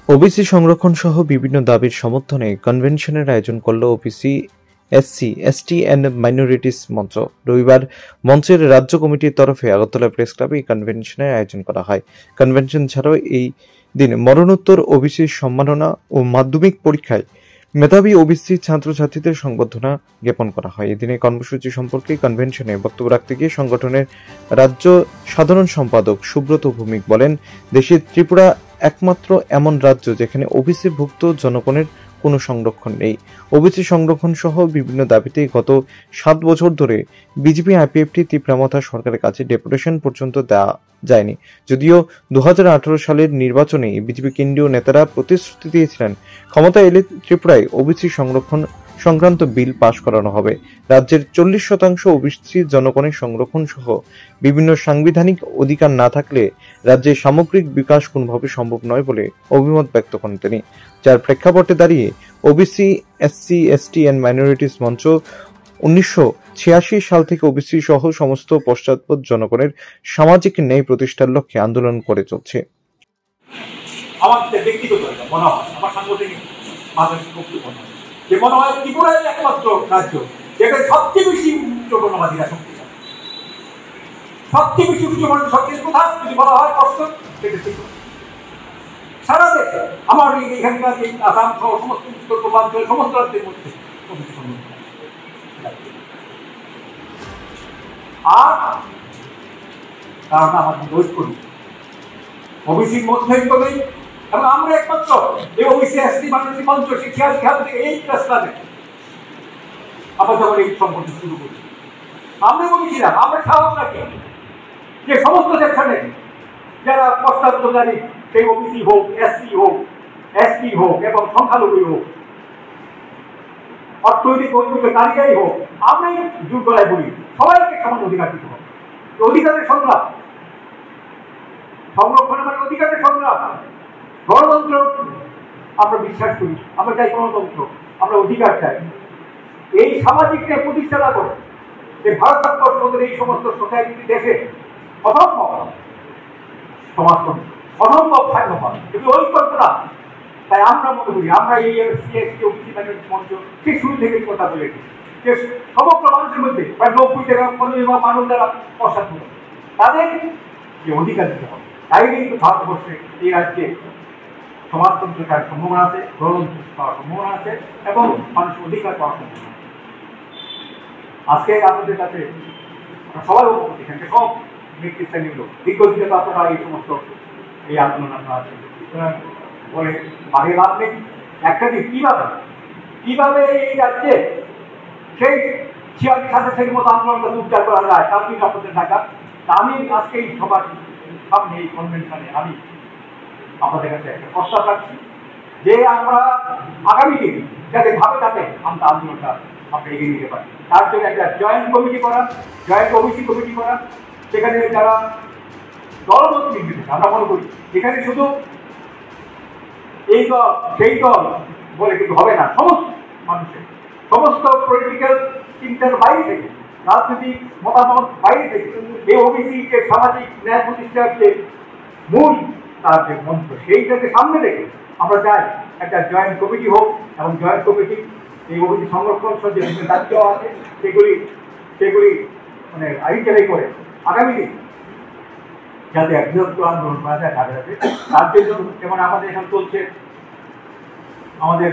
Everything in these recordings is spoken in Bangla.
ওবিসি সংরক্ষণ সহ বিভিন্ন দাবির সমর্থনে কনভেনশনের আয়োজন করল OBC SC ST and minorities মঞ্চ। রবিবার মঞ্চের রাজ্য কমিটির তরফে আগরতলা প্রেস ক্লাবে এই কনভেনশনের আয়োজন করা হয়। কনভেনশন ছাড়াও এই দিন মরণোত্তর ওবিসি সম্মাননা ও মাধ্যমিক পরীক্ষায় মেধাবী ওবিসি ছাত্রছাত্রীদের সংবর্ধনা জ্ঞাপন করা হয়। এদিনে কর্মসূচি সম্পর্কে কনভেনশনে বক্তব্য রাখতে গিয়ে সংগঠনের রাজ্য সাধারণ সম্পাদক সুব্রত ভৌমিক বলেন, দেশের ত্রিপুরা একমাত্র এমন রাজ্য যেখানে ওবিসি ভুক্ত জনগণের কোনো সংরক্ষণ নেই। ওবিসি সংরক্ষণ সহ বিভিন্ন দাবিতে গত 7 বছর ধরে বিজেপি আইপিএফটি তীব্রামথা সরকারের কাছে ডেপুটেশন পর্যন্ত দেওয়া যায়নি। যদিও 2018 সালের নির্বাচনে বিজেপি কেন্দ্রীয় নেতারা প্রতিশ্রুতি দিয়েছিলেন ক্ষমতা এলে ত্রিপুরায় ওবিসি সংরক্ষণ সংক্রান্ত বিল পাশ করানো হবে। রাজ্যের 40% ওবিসি জনগণের সংরক্ষণ সহ বিভিন্ন সাংবিধানিক অধিকার না থাকলে রাজ্যের সামগ্রিক বিকাশ কোনোভাবে সম্ভব নয় বলে অভিমত ব্যক্ত করেন তিনি। যার প্রেক্ষাপটে দাঁড়িয়ে OBC SC ST and minorities মঞ্চ 1986 সাল থেকে ওবিসি সহ সমস্ত পশ্চাৎপদ জনগণের সামাজিক ন্যায় প্রতিষ্ঠার লক্ষ্যে আন্দোলন করে চলছে। আমার ব্যক্তিগত মনে হয়, আমার সাংগঠনিক মানসিক বক্তব্য যে মনে হয় ত্রিপুরাই একমাত্র রাজ্য যেখানে সবচেয়ে বেশি উগ্রপন্থীরা শক্তিশালী, সবচেয়ে বেশি উগ্রপন্থী শক্তির কোথা যদি বলা হয় কষ্ট সেটা ঠিক সারা দেশে আমার এখানকার আসাম সহ সমস্ত উত্তর পূর্বাঞ্চল সমস্ত রাজ্যের মধ্যে আর কারণ আমরা বিরোধ করি ওবিসির মধ্যে করেই এবং আমরা একমাত্র এই ওবিসি এসটি মাইনরিটি মঞ্চ শিক্ষা থেকে এই রাস্তাতে আমরা যখন এই সম্পর্ক শুরু করি আমরা বলেছিলাম আমরা সাহস রাখি যে সমস্ত সেকশনে যারা পশ্চাৎপদকারী সেই ওবিসি হোক এসসি হোক এসটি হোক এবং সংখ্যালঘু হোক অর্থনৈতিক নারীরাই হোক আমরাই জোর গলায় বলি সবাইকে সমান অধিকার দিতে হবে। অধিকারের সংগ্রাম সংরক্ষণ মানে অধিকারের সংগ্রাম। গণতন্ত্র আমরা বিশ্বাস করি, আমরা চাই গণতন্ত্র, আমরা অধিকার চাই। এই সামাজিক ন্যায় প্রতিষ্ঠা না করে যে ভারতবর্ষের এই সমস্ত সোসাইটি দেশে অসম্ভব সমাজতন্ত্র অসম্ভব থাকতে পারে কিন্তু ঐক্যতা না। তাই আমরা মনে করি আমরা এই সিএসটি ওবিসি মাইনরিটি মঞ্চ ঠিক শুরু থেকেই কথা বলেছি যে সমগ্র মানুষের মধ্যে প্রায় 90% মানুষ যারা পশ্চাৎপদ তাদের যে অধিকার দিতে হবে। তাই কিন্তু ভারতবর্ষে এই রাজ্যে সমাজতন্ত্র তার সম্ভাবনা আছে, গণতন্ত্র পাওয়ার সম্ভাবনা আছে এবং মানুষের অধিকার পাওয়ার সম্ভাবনা আছে। আজকে আপনাদের কাছে সবাই উপস্থিত এখানে সব ব্যক্তিস্থানীয় লোক দীর্ঘদিনে তো আপনারা এই সমস্ত এই আন্দোলন আপনারা আছেন বলে আগে লাভ নেই। একটা দিক কিভাবে এই রাজ্যে সেই 46-47 মতো আন্দোলনটা উদ্ধার করা যায় তার কিন্তু আপনাদের ঢাকা। আমি আজকে এই সবার সামনে এই কনভেনশনে আমি আপনাদের কাছে একটা প্রস্তাব রাখছি যে আমরা আগামী দিন যাতে আমরা আন্দোলনটা আমরা এগিয়ে নিতে পারি। তার জন্য একটা জয়েন্ট কমিটি করা, জয়েন্ট ওবিসি কমিটি করা, সেখানে যারা দলমত নির্বিশেষে আমরা মনে করি এখানে শুধু এই দল সেই দল বলে কিন্তু হবে না। সমস্ত মানুষের সমস্ত পলিটিক্যাল চিন্তার বাইরে থেকে রাজনৈতিক মতামত বাইরে থেকে এই ওবিসিকে সামাজিক ন্যায় প্রতিষ্ঠার যে মূল তার যে মন্ত্র সেইটাকে সামনে রেখে আমরা চাই একটা জয়েন্ট কমিটি হোক এবং জয়েন্ট কমিটি এই ওবিসি সংরক্ষণ যে দায়িত্ব আছে সেগুলি মানে আইনচালাই করে আগামী দিন যাতে এক বৃহত্তর আন্দোলন করা যায় তাদের কাছে। তার জন্য যেমন আমাদের এখানে চলছে আমাদের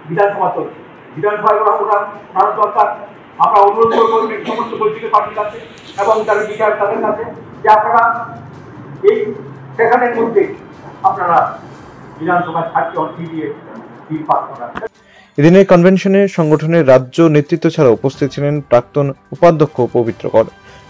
বিধানসভা চলছে, বিধানসভায় ওরা দরকার আমরা অনুরোধ করবো সমস্ত পলিটিক্যাল পার্টির কাছে এবং তাদের বিচার তাদের কাছে যে আপনারা এই সেশনের মধ্যে আপনারা বিধানসভায় থাকতে অর্থ দিয়ে বিল পাস করা। এদিনের কনভেনশনে সংগঠনের রাজ্য নেতৃত্ব ছাড়া উপস্থিত ছিলেন প্রাক্তন উপাধ্যক্ষ পবিত্র কর,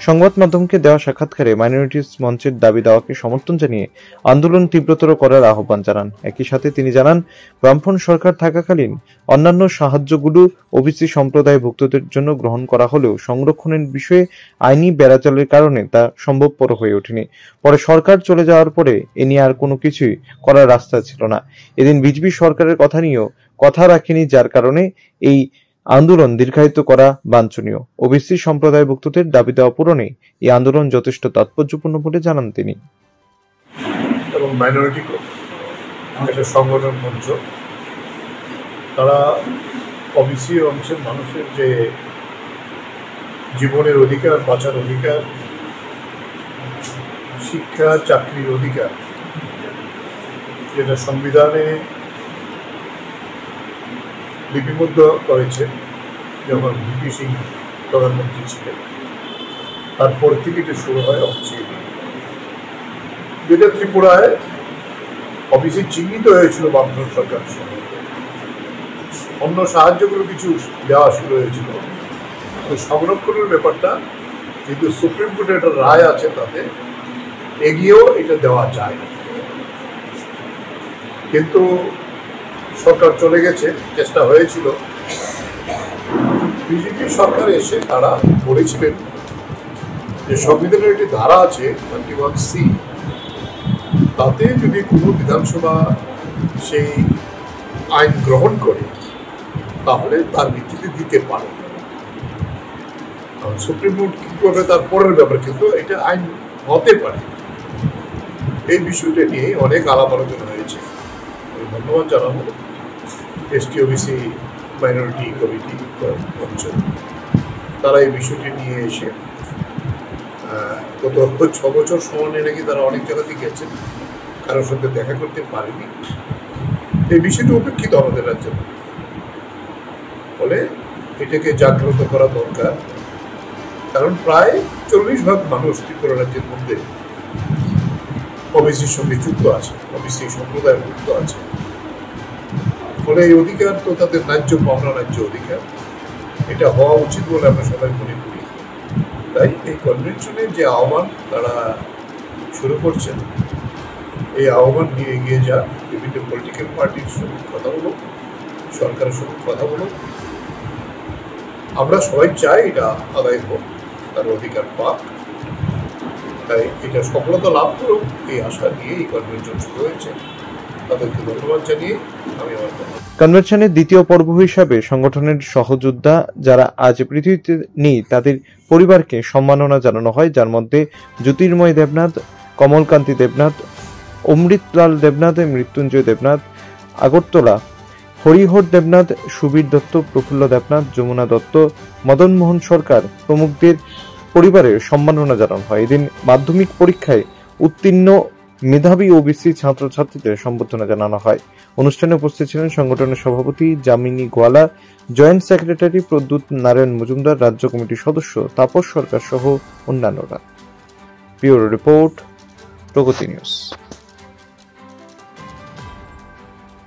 সংবাদ মাধ্যমকে দেওয়া সাক্ষাৎকারে মাইনরিটিস মঞ্চের দাবি দেওয়াকে সমর্থন জানিয়ে আন্দোলন তীব্রতর করার আহ্বান জানান। একই সাথে তিনি জানান, বামফ্রন্ট সরকার থাকাকালীন অন্যান্য সাহায্যগুলো ওবিসি সম্প্রদায়ভুক্তদের জন্য গ্রহণ করা হলেও সংরক্ষণের বিষয়ে আইনি বেড়াজালের কারণে তা সম্ভবপর হয়ে ওঠেনি। পরে সরকার চলে যাওয়ার পরে এ নিয়ে আর কোনো কিছুই করার রাস্তা ছিল না। এদিন বিজেপি সরকারের কথা নিয়েও কথা রাখেনি, যার কারণে এই আন্দোলন দীর্ঘায়িত করা বাঞ্ছনীয়। ওবিসি সম্প্রদায়ভুক্তদের দাবি দেওয়া পূরণে এই আন্দোলন যথেষ্ট তাৎপর্যপূর্ণ বলে জানান তিনি। এবং মাইনরিটি একটা সংগঠন মঞ্চ, তারা ওবিসি অংশের মানুষের যে জীবনের অধিকার, বাঁচার অধিকার, শিক্ষা, চাকরির অধিকার, যেটা সংবিধানে লিপিবদ্ধ করেছে যখন ভিপি সিং প্রধানমন্ত্রী ছিলেন, তারপর থেকে এটা শুরু হয় ওবিসি। যেটা ত্রিপুরায় ওবিসি চিহ্নিত হয়েছিল বামফ্রন্ট সরকার সময়, অন্য সাহায্যগুলো কিছু দেওয়া শুরু হয়েছিল, তো সংরক্ষণের ব্যাপারটা যেহেতু সুপ্রিম কোর্টের একটা রায় আছে, তাতে এগিয়েও এটা দেওয়া যায়। কিন্তু সরকার চলে গেছে, চেষ্টা হয়েছিল, বিজেপি সরকার এসে তারা বলেছিলেন যে সংবিধানের একটি ধারা আছে 21C, তাতে যদি কোনো বিধানসভা সেই আইন গ্রহণ করে তাহলে তার ভিত্তিতে দিতে পারে। সুপ্রিম কোর্ট কি করবে তার পরের ব্যাপার, কিন্তু এটা আইন হতে পারে। এই বিষয়টা নিয়ে অনেক আলাপ আলোচনা হয়েছে। ধন্যবাদ জানাবো এসটি ওবিসি মাইনরিটি কমিটি মঞ্চ, তারা এই বিষয়টি নিয়ে এসে গত 6 বছর সময় নিয়ে নাকি তারা অনেক জায়গাতে গেছেন, কারোর সঙ্গে দেখা করতে পারেনি। এই বিষয়টি উপেক্ষিত আমাদের রাজ্যে, ফলে এটাকে জাগ্রত করা দরকার। কারণ প্রায় 40% মানুষ ত্রিপুরা রাজ্যের মধ্যে ওবিসির সঙ্গে যুক্ত আছে, ওবিসি সম্প্রদায়ের যুক্ত আছে। ফলে এই অধিকার তো তাদের ন্যায্য পাওনা, ন্যায্য অধিকার, এটা হওয়া উচিত বলে আমরা সবাই মনে করি। তাই এই কনভেনশনের যে আহ্বান তারা শুরু করছেন, এই আহ্বান নিয়ে এগিয়ে যাক, বিভিন্ন পলিটিক্যাল পার্টির সঙ্গে কথা বলুক, সরকারের সঙ্গে কথা বলুক। আমরা সবাই চাই এটা আদায় হোক, তার অধিকার পাক। তাই এটা সফলতা লাভ করুক এই আশা নিয়ে এই কনভেনশন শুরু হয়েছে। তাদেরকে ধন্যবাদ জানিয়ে আমি আমার কনভেনশনের দ্বিতীয় পর্ব হিসাবে সংগঠনের সহযোদ্ধা যারা আজ পৃথিবীতে নেই তাদের পরিবারকে সম্মাননা জানানো হয়, যার মধ্যে জ্যোতির্ময় দেবনাথ, কমলকান্তি দেবনাথ, অমৃতলাল দেবনাথ, মৃত্যুঞ্জয় দেবনাথ, আগরতলা হরিহর দেবনাথ, সুবীর দত্ত, প্রফুল্ল দেবনাথ, যমুনা দত্ত, মদন মোহন সরকার প্রমুখদের পরিবারের সম্মাননা জানানো হয়। এদিন মাধ্যমিক পরীক্ষায় উত্তীর্ণ মেধাবী ওবিসি ছাত্রছাত্রীদের সম্বর্ধনা জানানো হয়। অনুষ্ঠানে উপস্থিত ছিলেন সংগঠনের সভাপতি যামিনী গোয়ালা, জয়েন্ট সেক্রেটারি প্রদ্যুৎ নারায়ণ মজুমদার, রাজ্য কমিটির সদস্য তাপস সরকার সহ অন্যান্যরা। ব্যুরো রিপোর্ট, প্রগতি নিউজ।